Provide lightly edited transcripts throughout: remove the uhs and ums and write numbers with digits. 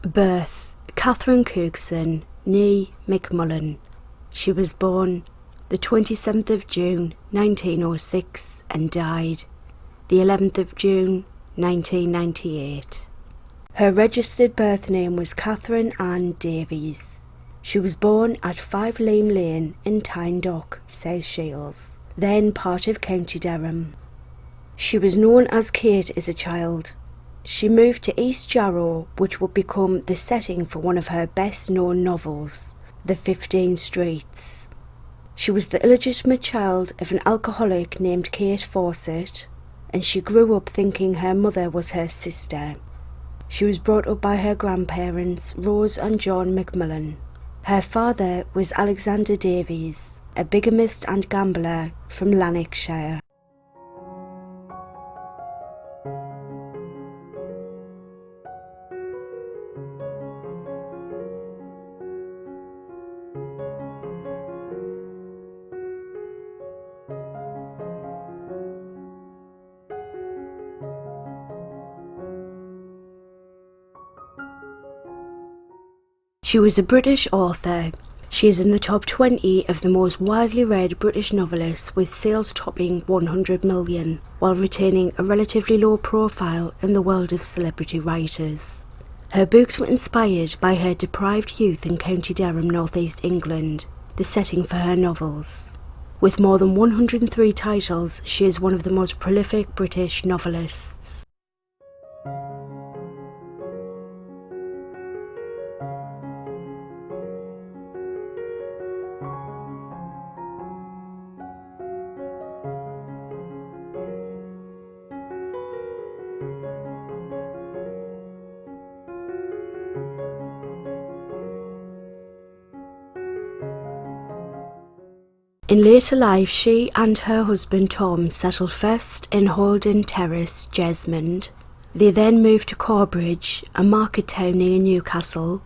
Birth: Catherine Cookson, née McMullen. She was born the 27th of June 1906 and died the 11th of June 1998. Her registered birth name was Catherine Ann Davies. She was born at 5 Lame Lane in Tynedock, South Shields, then part of County Durham. She was known as Kate as a child. She moved to East Jarrow, which would become the setting for one of her best-known novels, The 15 Streets. She was the illegitimate child of an alcoholic named Kate Fawcett, and she grew up thinking her mother was her sister. She was brought up by her grandparents, Rose and John McMullen. Her father was Alexander Davies, a bigamist and gambler from Lanarkshire. She was a British author. She is in the top 20 of the most widely read British novelists, with sales topping 100 million, while retaining a relatively low profile in the world of celebrity writers. Her books were inspired by her deprived youth in County Durham, North East England, the setting for her novels. With more than 103 titles, she is one of the most prolific British novelists. In later life, she and her husband Tom settled first in Holden Terrace, Jesmond. They then moved to Corbridge, a market town near Newcastle,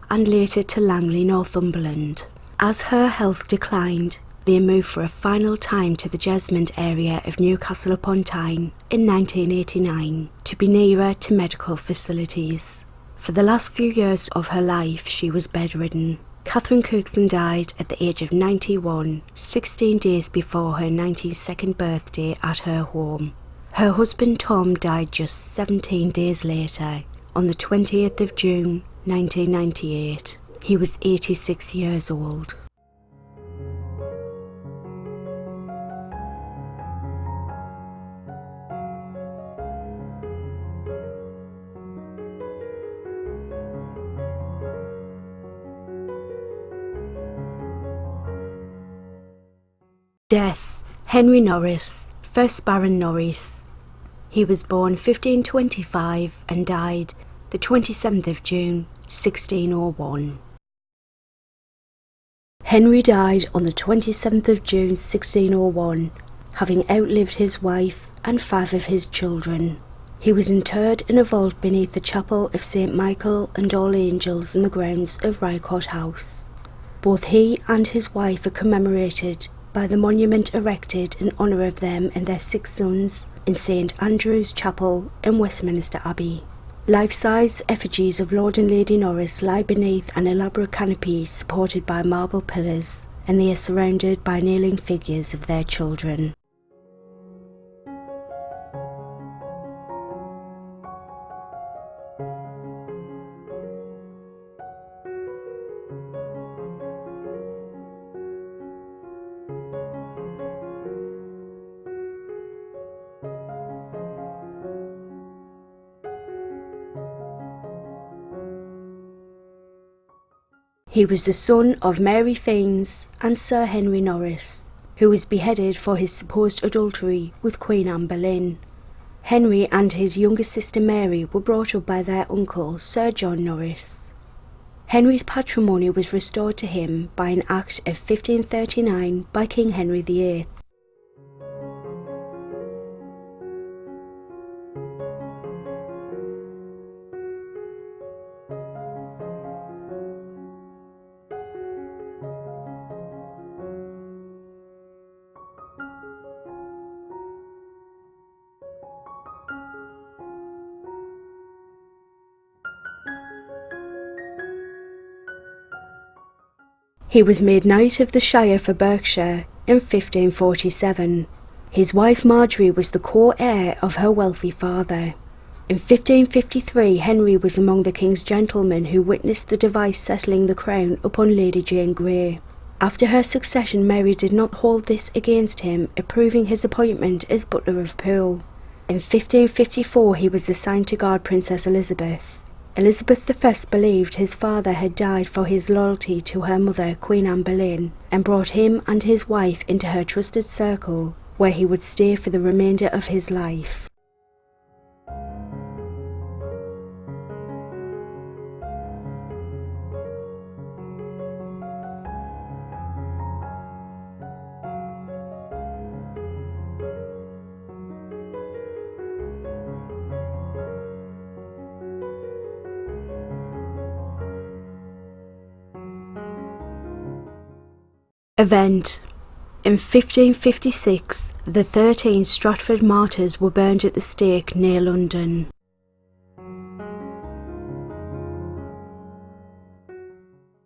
and later to Langley, Northumberland. As her health declined, they moved for a final time to the Jesmond area of Newcastle upon Tyne in 1989 to be nearer to medical facilities. For the last few years of her life, she was bedridden. Catherine Cookson died at the age of 91, 16 days before her 92nd birthday at her home. Her husband Tom died just 17 days later, on the 20th of June 1998. He was 86 years old. Death: Henry Norris, 1st Baron Norreys. He was born 1525 and died the 27th of June 1601. Henry died on the 27th of June 1601, having outlived his wife and 5 of his children. He was interred in a vault beneath the chapel of St. Michael and All Angels in the grounds of Rycourt House. Both he and his wife are commemorated by the monument erected in honour of them and their 6 sons in St. Andrew's Chapel in Westminster Abbey. Life-size effigies of Lord and Lady Norris lie beneath an elaborate canopy supported by marble pillars, and they are surrounded by kneeling figures of their children. He was the son of Mary Fiennes and Sir Henry Norris, who was beheaded for his supposed adultery with Queen Anne Boleyn. Henry and his younger sister Mary were brought up by their uncle, Sir John Norris. Henry's patrimony was restored to him by an Act of 1539 by King Henry VIII. He was made Knight of the Shire for Berkshire in 1547. His wife Marjorie was the co-heir of her wealthy father. In 1553, Henry was among the King's gentlemen who witnessed the device settling the crown upon Lady Jane Grey. After her succession, Mary did not hold this against him, approving his appointment as Butler of Poole. In 1554, he was assigned to guard Princess Elizabeth. Elizabeth I believed his father had died for his loyalty to her mother, Queen Anne Boleyn, and brought him and his wife into her trusted circle, where he would stay for the remainder of his life. Event. In 1556, the 13 Stratford Martyrs were burned at the stake near London.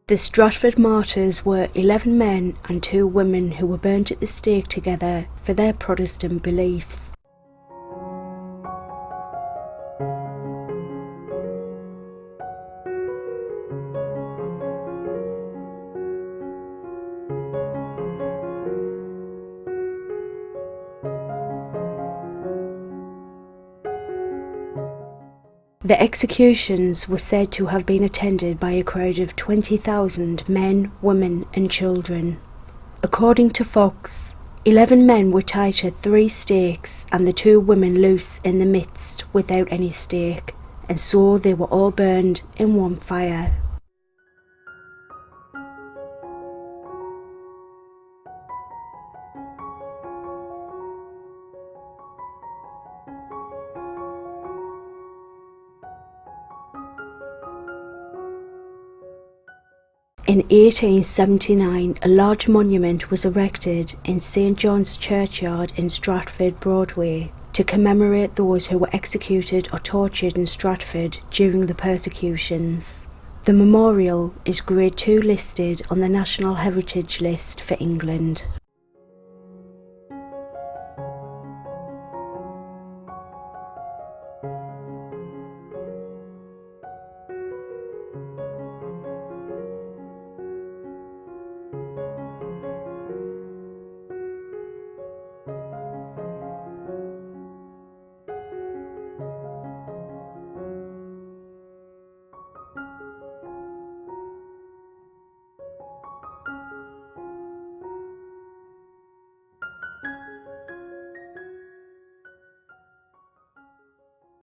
The Stratford Martyrs were 11 men and 2 women who were burnt at the stake together for their Protestant beliefs. The executions were said to have been attended by a crowd of 20,000 men, women and children. According to Fox, 11 men were tied to 3 stakes and the 2 women loose in the midst without any stake, and so they were all burned in one fire. In 1879, a large monument was erected in St John's Churchyard in Stratford, Broadway, to commemorate those who were executed or tortured in Stratford during the persecutions. The memorial is Grade 2 listed on the National Heritage List for England.